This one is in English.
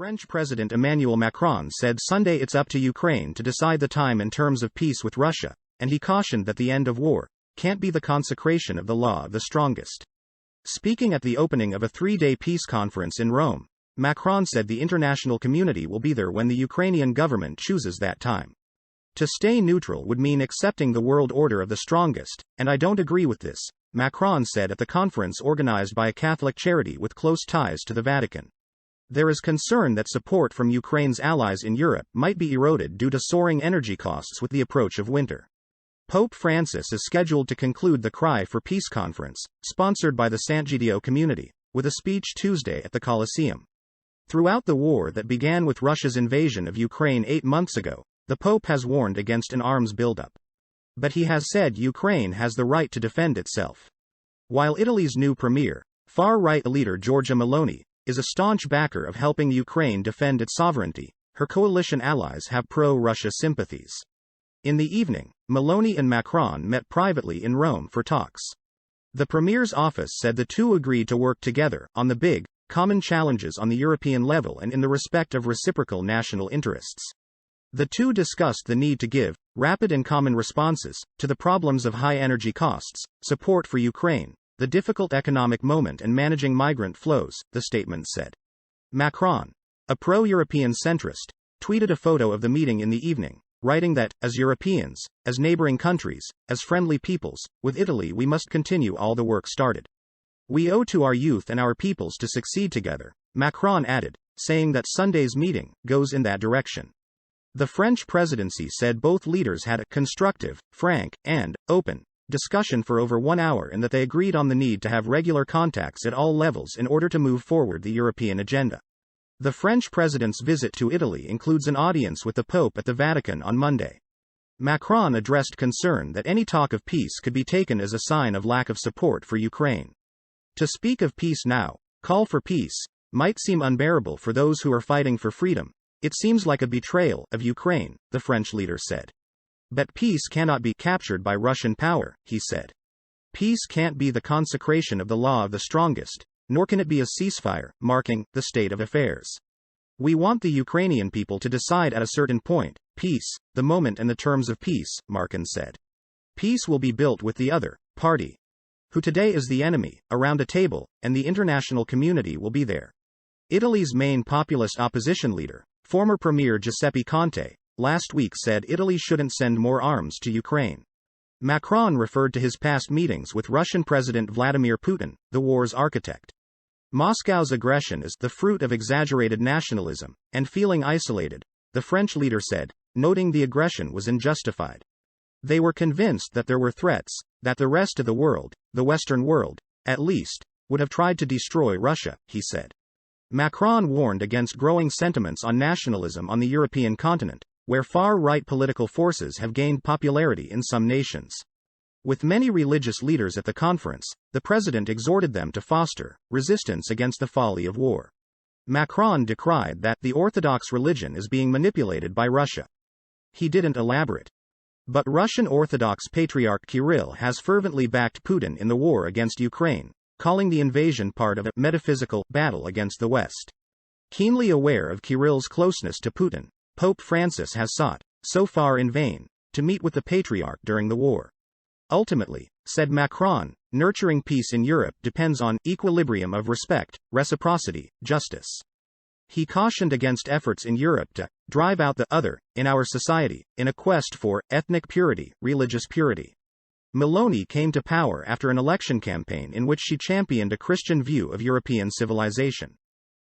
French President Emmanuel Macron said Sunday it's up to Ukraine to decide the time and terms of peace with Russia, and he cautioned that the end of war can't be the consecration of the law of the strongest. Speaking at the opening of a 3-day peace conference in Rome, Macron said the international community will be there when the Ukrainian government chooses that time. To stay neutral would mean accepting the world order of the strongest, and I don't agree with this, Macron said at the conference organized by a Catholic charity with close ties to the Vatican. There is concern that support from Ukraine's allies in Europe might be eroded due to soaring energy costs with the approach of winter. Pope Francis is scheduled to conclude the Cry for Peace conference, sponsored by the Sant'Egidio community, with a speech Tuesday at the Colosseum. Throughout the war that began with Russia's invasion of Ukraine 8 months ago, the Pope has warned against an arms buildup. But he has said Ukraine has the right to defend itself. While Italy's new premier, far-right leader Giorgia Meloni, is a staunch backer of helping Ukraine defend its sovereignty, her coalition allies have pro-Russia sympathies. In the evening, Meloni and Macron met privately in Rome for talks. The premier's office said the two agreed to work together on the big, common challenges on the European level and in the respect of reciprocal national interests. The two discussed the need to give rapid and common responses to the problems of high energy costs, support for Ukraine, the difficult economic moment and managing migrant flows, the statement said. Macron, a pro-European centrist, tweeted a photo of the meeting in the evening, writing that, as Europeans, as neighboring countries, as friendly peoples, with Italy we must continue all the work started. We owe to our youth and our peoples to succeed together, Macron added, saying that Sunday's meeting goes in that direction. The French presidency said both leaders had a constructive, frank, and open discussion for over 1 hour and that they agreed on the need to have regular contacts at all levels in order to move forward the European agenda. The French president's visit to Italy includes an audience with the Pope at the Vatican on Monday. Macron addressed concern that any talk of peace could be taken as a sign of lack of support for Ukraine. To speak of peace now, call for peace, might seem unbearable for those who are fighting for freedom. It seems like a betrayal of Ukraine, the French leader said. But peace cannot be captured by Russian power, he said. Peace can't be the consecration of the law of the strongest, nor can it be a ceasefire, marking the state of affairs. We want the Ukrainian people to decide at a certain point, peace, the moment and the terms of peace, Macron said. Peace will be built with the other party, who today is the enemy, around a table, and the international community will be there. Italy's main populist opposition leader, former Premier Giuseppe Conte, last week said Italy shouldn't send more arms to Ukraine. Macron referred to his past meetings with Russian President Vladimir Putin, the war's architect. Moscow's aggression is the fruit of exaggerated nationalism and feeling isolated, the French leader said, noting the aggression was unjustified. They were convinced that there were threats, that the rest of the world, the Western world, at least, would have tried to destroy Russia, he said. Macron warned against growing sentiments on nationalism on the European continent, where far-right political forces have gained popularity in some nations. With many religious leaders at the conference, the president exhorted them to foster resistance against the folly of war. Macron decried that the Orthodox religion is being manipulated by Russia. He didn't elaborate. But Russian Orthodox Patriarch Kirill has fervently backed Putin in the war against Ukraine, calling the invasion part of a metaphysical battle against the West. Keenly aware of Kirill's closeness to Putin, Pope Francis has sought, so far in vain, to meet with the Patriarch during the war. Ultimately, said Macron, nurturing peace in Europe depends on equilibrium of respect, reciprocity, justice. He cautioned against efforts in Europe to drive out the other in our society, in a quest for ethnic purity, religious purity. Meloni came to power after an election campaign in which she championed a Christian view of European civilization.